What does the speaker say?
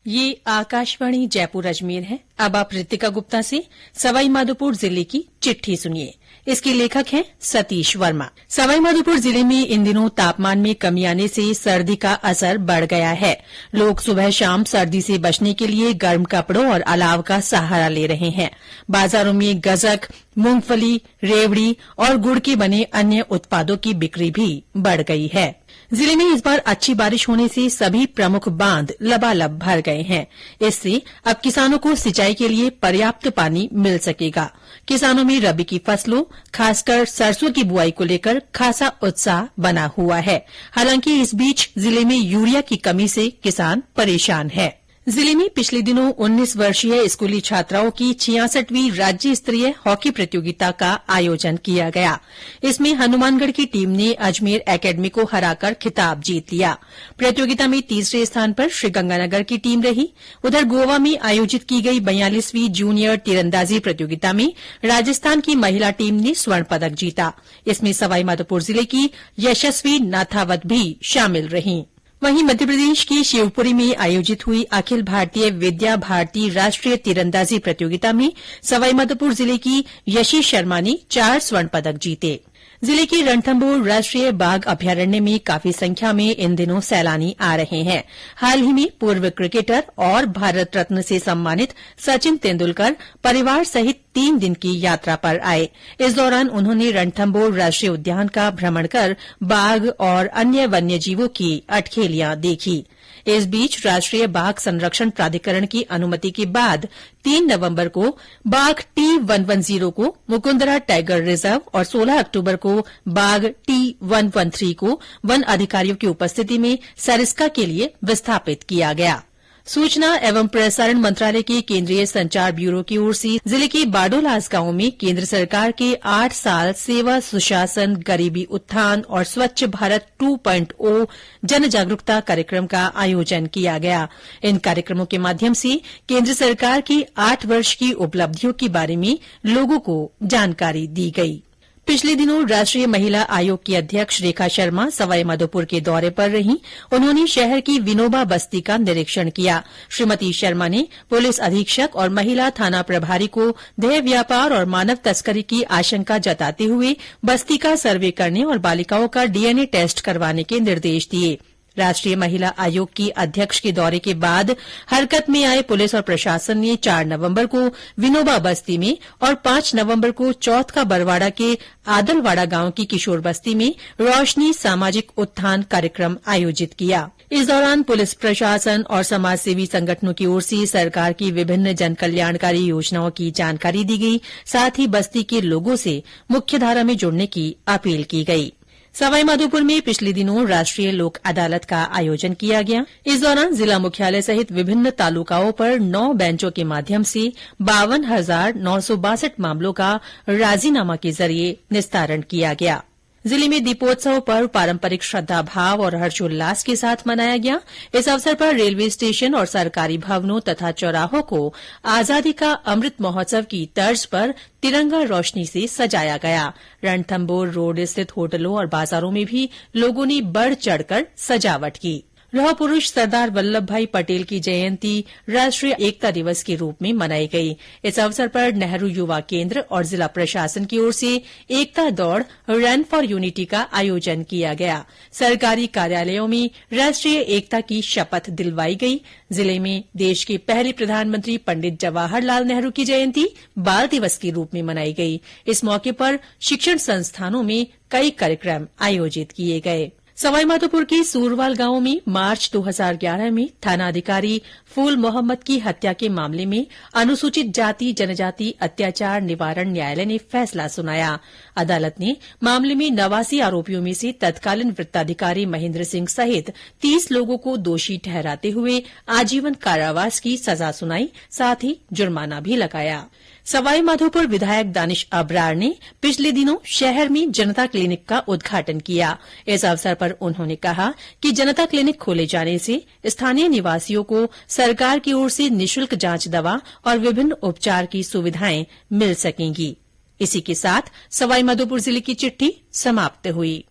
ये आकाशवाणी जयपुर अजमेर है। अब आप ऋतिका गुप्ता से सवाईमाधोपुर जिले की चिट्ठी सुनिए। इसके लेखक हैं सतीश वर्मा। सवाईमाधोपुर जिले में इन दिनों तापमान में कमी आने से सर्दी का असर बढ़ गया है। लोग सुबह शाम सर्दी से बचने के लिए गर्म कपड़ों और अलाव का सहारा ले रहे हैं। बाजारों में गजक, मूंगफली, रेवड़ी और गुड़ के बने अन्य उत्पादों की बिक्री भी बढ़ गई है। जिले में इस बार अच्छी बारिश होने से सभी प्रमुख बांध लबालब भर गए हैं। इससे अब किसानों को सिंचाई के लिए पर्याप्त पानी मिल सकेगा। किसानों में रबी की फसलों, खासकर सरसों की बुआई को लेकर खासा उत्साह बना हुआ है। हालांकि इस बीच जिले में यूरिया की कमी से किसान परेशान है। जिले में पिछले दिनों 19 वर्षीय स्कूली छात्राओं की 66वीं राज्य स्तरीय हॉकी प्रतियोगिता का आयोजन किया गया। इसमें हनुमानगढ़ की टीम ने अजमेर एकेडमी को हराकर खिताब जीत लिया। प्रतियोगिता में तीसरे स्थान पर श्रीगंगानगर की टीम रही। उधर गोवा में आयोजित की गई 42वीं जूनियर तीरंदाजी प्रतियोगिता में राजस्थान की महिला टीम ने स्वर्ण पदक जीता। इसमें सवाईमाधोपुर जिले की यशस्वी नाथावत भी शामिल रहीं। वहीं मध्यप्रदेश के शिवपुरी में आयोजित हुई अखिल भारतीय विद्या भारती राष्ट्रीय तीरंदाजी प्रतियोगिता में सवाईमाधोपुर जिले की यशी शर्मा ने 4 स्वर्ण पदक जीते। जिले के रणथंभौर राष्ट्रीय बाघ अभ्यारण्य में काफी संख्या में इन दिनों सैलानी आ रहे हैं। हाल ही में पूर्व क्रिकेटर और भारत रत्न से सम्मानित सचिन तेंदुलकर परिवार सहित 3 दिन की यात्रा पर आए। इस दौरान उन्होंने रणथंभौर राष्ट्रीय उद्यान का भ्रमण कर बाघ और अन्य वन्यजीवों की अठखेलियां देखी। इस बीच राष्ट्रीय बाघ संरक्षण प्राधिकरण की अनुमति के बाद 3 नवंबर को बाघ T110 को मुकुंदरा टाइगर रिजर्व और 16 अक्टूबर को बाघ T113 को वन अधिकारियों की उपस्थिति में सरिस्का के लिए विस्थापित किया गया। सूचना एवं प्रसारण मंत्रालय के केंद्रीय संचार ब्यूरो की ओर से जिले के बाडोलास गांव में केंद्र सरकार के 8 साल सेवा सुशासन गरीबी उत्थान और स्वच्छ भारत 2.0 जन जागरूकता कार्यक्रम का आयोजन किया गया। इन कार्यक्रमों के माध्यम से केंद्र सरकार की 8 वर्ष की उपलब्धियों के बारे में लोगों को जानकारी दी गई। पिछले दिनों राष्ट्रीय महिला आयोग की अध्यक्ष रेखा शर्मा सवाईमाधोपुर के दौरे पर रहीं। उन्होंने शहर की विनोबा बस्ती का निरीक्षण किया। श्रीमती शर्मा ने पुलिस अधीक्षक और महिला थाना प्रभारी को देह व्यापार और मानव तस्करी की आशंका जताते हुए बस्ती का सर्वे करने और बालिकाओं का डीएनए टेस्ट करवाने के निर्देश दिए। राष्ट्रीय महिला आयोग की अध्यक्ष के दौरे के बाद हरकत में आए पुलिस और प्रशासन ने 4 नवंबर को विनोबा बस्ती में और 5 नवंबर को चौथ का बरवाड़ा के आदलवाड़ा गांव की किशोर बस्ती में रोशनी सामाजिक उत्थान कार्यक्रम आयोजित किया। इस दौरान पुलिस प्रशासन और समाजसेवी संगठनों की ओर से सरकार की विभिन्न जन कल्याणकारी योजनाओं की जानकारी दी गई। साथ ही बस्ती के लोगों से मुख्यधारा में जुड़ने की अपील की गई। सवाईमाधोपुर में पिछले दिनों राष्ट्रीय लोक अदालत का आयोजन किया गया। इस दौरान जिला मुख्यालय सहित विभिन्न तालुकाओं पर 9 बेंचों के माध्यम से 52,962 मामलों का राजीनामा के जरिए निस्तारण किया गया। जिले में दीपोत्सव पर्व पारंपरिक श्रद्धा भाव और हर्षोल्लास के साथ मनाया गया। इस अवसर पर रेलवे स्टेशन और सरकारी भवनों तथा चौराहों को आजादी का अमृत महोत्सव की तर्ज पर तिरंगा रोशनी से सजाया गया। रणथंभौर रोड स्थित होटलों और बाजारों में भी लोगों ने बढ़ चढ़कर सजावट की। लौह पुरूष सरदार वल्लभ भाई पटेल की जयंती राष्ट्रीय एकता दिवस के रूप में मनाई गई। इस अवसर पर नेहरू युवा केंद्र और जिला प्रशासन की ओर से एकता दौड़ रन फॉर यूनिटी का आयोजन किया गया। सरकारी कार्यालयों में राष्ट्रीय एकता की शपथ दिलवाई गई। जिले में देश के पहले प्रधानमंत्री पंडित जवाहर लाल नेहरू की जयंती बाल दिवस के रूप में मनाई गई। इस मौके पर शिक्षण संस्थानों में कई कार्यक्रम आयोजित किए गए। सवाईमाधोपुर के सूरवाल गांव में मार्च 2011 में थानाधिकारी फूल मोहम्मद की हत्या के मामले में अनुसूचित जाति जनजाति अत्याचार निवारण न्यायालय ने फैसला सुनाया। अदालत ने मामले में 89 आरोपियों में से तत्कालीन वृत्ताधिकारी महेंद्र सिंह सहित 30 लोगों को दोषी ठहराते हुए आजीवन कारावास की सजा सुनाई। साथ ही जुर्माना भी लगाया। सवाईमाधोपुर विधायक दानिश अबरार ने पिछले दिनों शहर में जनता क्लिनिक का उद्घाटन किया। इस अवसर पर उन्होंने कहा कि जनता क्लिनिक खोले जाने से स्थानीय निवासियों को सरकार की ओर से निःशुल्क जांच दवा और विभिन्न उपचार की सुविधाएं मिल सकेंगी। इसी के साथ सवाईमाधोपुर जिले की चिट्ठी समाप्त हुई।